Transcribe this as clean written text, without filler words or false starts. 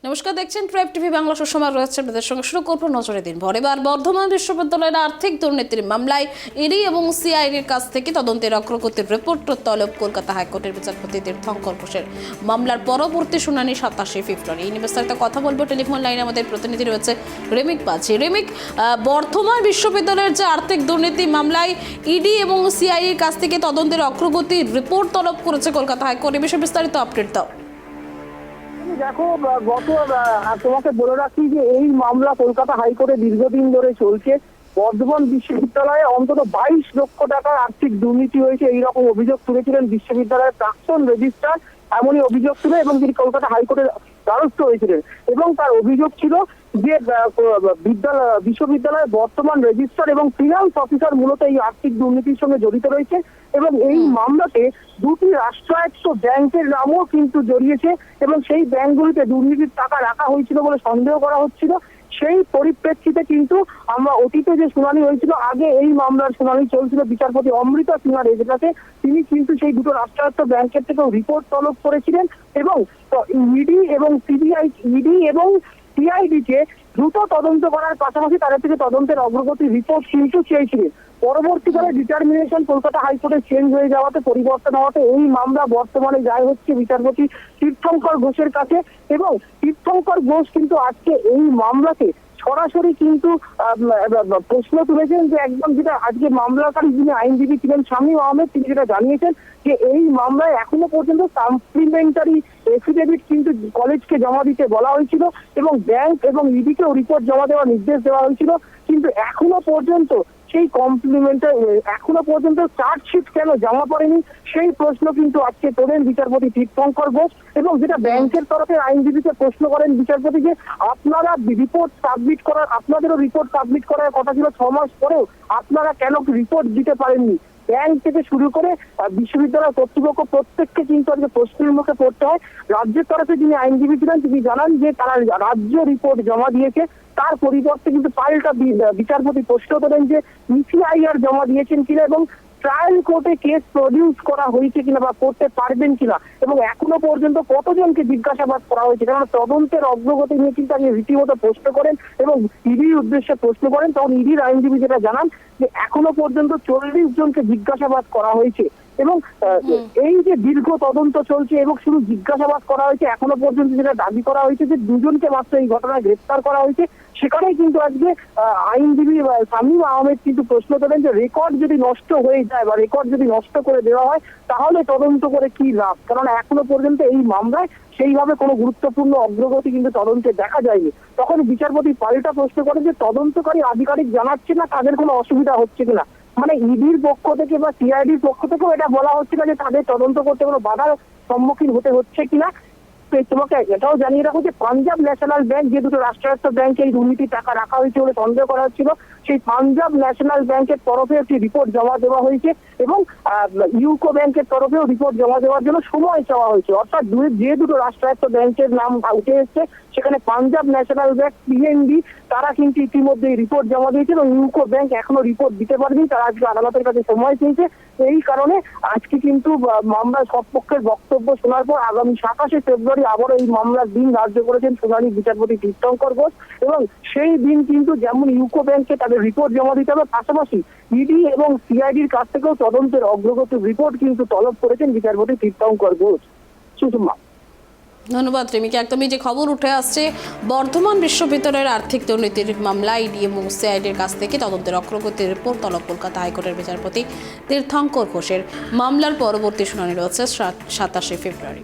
নমস্কার, দেখছেন tribe TV Bangla. Sushma রয়েছে আপনাদের সঙ্গে। শুরু করবো নজরে দিন ভর। এবার বর্ধমান বিশ্ববিদ্যালয়ের আর্থিক দুর্নীতির মামলায় ইডি এবং সিআইডির কাছ থেকে তদন্তের অগ্রগতির রিপোর্ট তলব কলকাতা হাইকোর্টের বিচারপতি তীর্থঙ্কর ঘোষের। মামলার পরবর্তী শুনানি 27শে ফেব্রুয়ারি। এই নিয়ে বিস্তারিত কথা বলবো। টেলিফোন লাইনে আমাদের প্রতিনিধি রয়েছে রেমিক বাজি। রেমিক, বর্ধমান বিশ্ববিদ্যালয়ের যে আর্থিক দুর্নীতি মামলায় ইডি এবং সিআইডির কাছ থেকে তদন্তের অগ্রগতির রিপোর্ট তলব করেছে কলকাতা হাইকোর্ট, এ বিষয়ে বিস্তারিত আপডেট দাও। দেখো, তোমাকে বলে রাখি যে এই মামলা কলকাতা হাইকোর্টে দীর্ঘদিন ধরে চলছে। বর্ধমান বিশ্ববিদ্যালয়ে অন্তত 22 লক্ষ টাকার আর্থিক দুর্নীতি হয়েছে, এইরকম অভিযোগ তুলেছিলেন বিশ্ববিদ্যালয়ের প্রাক্তন রেজিস্ট্রার। এমনই অভিযোগ ছিল এবং তিনি কলকাতা হাইকোর্টের দ্বারস্থ হয়েছিলেন এবং তার অভিযোগ ছিল যে বিশ্ববিদ্যালয়ের বর্তমান রেজিস্ট্রার এবং ফিনান্স অফিসার মূলত এই আর্থিক দুর্নীতির সঙ্গে জড়িত রয়েছে এবং এই মামলাতে দুটি রাষ্ট্রায়ত্ত ব্যাংকের নামও কিন্তু জড়িয়েছে এবং সেই ব্যাংকগুলিতে দুর্নীতির টাকা রাখা হয়েছিল বলে সন্দেহ করা হচ্ছিল। সেই পরিপ্রেক্ষিতে কিন্তু আমরা অতীতে যে শুনানি হয়েছিল, আগে এই মামলার শুনানি চলছিল বিচারপতি অমৃতা সিনহার এজলাসে। তিনি কিন্তু সেই দুটো রাষ্ট্রায়ত্ত ব্যাংকের থেকেও রিপোর্ট তলব করেছিলেন এবং ইডি এবং সিবিআই, ইডি এবং সিআইডি কে দ্রুত তদন্ত করার পাশাপাশি তাদের থেকে তদন্তের অগ্রগতি রিপোর্ট কিন্তু চেয়েছিলেন। পরবর্তীকালে ডিটারমিনেশন কলকাতা হাইকোর্টে চেঞ্জ হয়ে যাওয়াতে, পরিবর্তন হওয়াতে এই মামলা বর্তমানে যায় হচ্ছে বিচারপতি তীর্থঙ্কর ঘোষের কাছে এবং তীর্থঙ্কর ঘোষ কিন্তু আজকে এই মামলাকে সরাসরি কিন্তু প্রশ্ন তুলেছেন যে একদম যেটা আজকে মামলাকারী যিনি আইনজীবী ছিলেন শামীম আহমেদ, তিনি যেটা জানিয়েছেন যে এই মামলায় এখনো পর্যন্ত সাপ্লিমেন্টারি এফিডেভিট কিন্তু কলেজকে জমা দিতে বলা হয়েছিল এবং ব্যাংক এবং ইডিকেও রিপোর্ট জমা দেওয়ার নির্দেশ দেওয়া হয়েছিল, কিন্তু এখনো পর্যন্ত সেই এখনো পর্যন্ত চার্জশিট কেন জমা পড়েনি সেই প্রশ্ন কিন্তু আজকে তোলেন বিচারপতি তীর্থঙ্কর ঘোষ এবং যেটা ব্যাংকের তরফে আইনজীবীকে প্রশ্ন করেন বিচারপতি যে আপনাদেরও রিপোর্ট সাবমিট করার কথা ছিল 6 মাস পরেও আপনারা কেন রিপোর্ট দিতে পারেননি। ব্যাংক থেকে শুরু করে বিশ্ববিদ্যালয় কর্তৃপক্ষ প্রত্যেককে কিন্তু আজকে প্রশ্নের মুখে পড়তে হয়। রাজ্যের তরফে যিনি আইনজীবী ছিলেন তিনি জানান যে তারা রাজ্য রিপোর্ট জমা দিয়েছে, তার পরিবর্তে কিন্তু পাল্টা বিচারপতি প্রশ্ন করেন যে ইসিআইআর জমা দিয়েছেন কিনা এবং ট্রায়াল কোর্টে কেস প্রডিউস করা হয়েছে কিনা বা করতে পারবেন কিনা এবং এখনো পর্যন্ত কতজনকে জিজ্ঞাসাবাদ করা হয়েছে, কারণ তদন্তের অগ্রগতি নিয়ে কিন্তু আগে রীতিমতো প্রশ্ন করেন এবং ইডির উদ্দেশ্যে প্রশ্ন করেন। তখন ইডির আইনজীবী যেটা জানান যে এখনো পর্যন্ত 40 জনকে জিজ্ঞাসাবাদ করা হয়েছে এবং এই যে দীর্ঘ তদন্ত চলছে এবং শুধু জিজ্ঞাসাবাদ করা হয়েছে, এখনো পর্যন্ত যেটা দাবি করা হয়েছে যে 2 জনকে মাত্র এই ঘটনায় গ্রেফতার করা হয়েছে। সেখানেই কিন্তু আজকে আইনজীবী শামীম আহমেদ কিন্তু প্রশ্ন করেন যে রেকর্ড যদি নষ্ট হয়ে যায় বা রেকর্ড যদি নষ্ট করে দেওয়া হয় তাহলে তদন্ত করে কি লাভ, কারণ এখনো পর্যন্ত এই মামলায় সেইভাবে কোনো গুরুত্বপূর্ণ অগ্রগতি কিন্তু তদন্তে দেখা যায়নি। তখন বিচারপতি পাল্টা প্রশ্ন করেন যে তদন্তকারী আধিকারিক জানাচ্ছে না তাদের কোনো অসুবিধা হচ্ছে কিনা, মানে ইডির পক্ষ থেকে বা সিআইডির পক্ষ থেকেও এটা বলা হচ্ছে না যে তাদের তদন্ত করতে কোনো বাধার সম্মুখীন হতে হচ্ছে কিনা। তোমাকে এটাও জানিয়ে রাখো যে পাঞ্জাব ন্যাশনাল ব্যাংক, যে দুটো রাষ্ট্রায়ত্ত ব্যাংকে এই দুর্নীতির টাকা রাখা হয়েছে বলে সন্দেহ করা হচ্ছিল, সেই পাঞ্জাব ন্যাশনাল ব্যাংকের তরফে একটি রিপোর্ট জমা দেওয়া হয়েছে এবং ইউকো ব্যাংকের তরফেও রিপোর্ট জমা দেওয়ার জন্য সময় চাওয়া হয়েছে। অর্থাৎ যে দুটো রাষ্ট্রায়ত্ত ব্যাংকের নাম উঠে এসছে সেখানে পাঞ্জাব ন্যাশনাল ব্যাংক পিএনবি তারা কিন্তু ইতিমধ্যে রিপোর্ট জমা দিয়েছে এবং ইউকো ব্যাংক এখনো রিপোর্ট দিতে পারেনি, তারা আজকে আদালতের কাছে সময় চেয়েছে। এই কারণে আজকে কিন্তু মামলার সব পক্ষের বক্তব্য শোনার পর আগামী 27শে ফেব্রুয়ারি আবারও এই মামলার দিন ধার্য করেছেন শুনানি বিচারপতি তীর্থঙ্কর ঘোষ এবং সেই দিন কিন্তু যেমন ইউকো ব্যাংকে তাদের রিপোর্ট জমা দিতে হবে, পাশাপাশি ইডি এবং সিআইডির কাছ থেকেও তদন্তের অগ্রগতির রিপোর্ট কিন্তু তলব করেছেন বিচারপতি তীর্থঙ্কর ঘোষ। সুষমা, ধন্যবাদ রেমিকে। একদমই যে খবর উঠে আসছে, বর্ধমান বিশ্ববিদ্যালয়ের আর্থিক দুর্নীতির মামলা ইডি এবং সিআইডির কাছ থেকে তদন্তের অগ্রগতির রিপোর্ট তলব কলকাতা হাইকোর্টের বিচারপতি তীর্থঙ্কর ঘোষের। মামলার পরবর্তী শুনানি রয়েছে 27শে ফেব্রুয়ারি।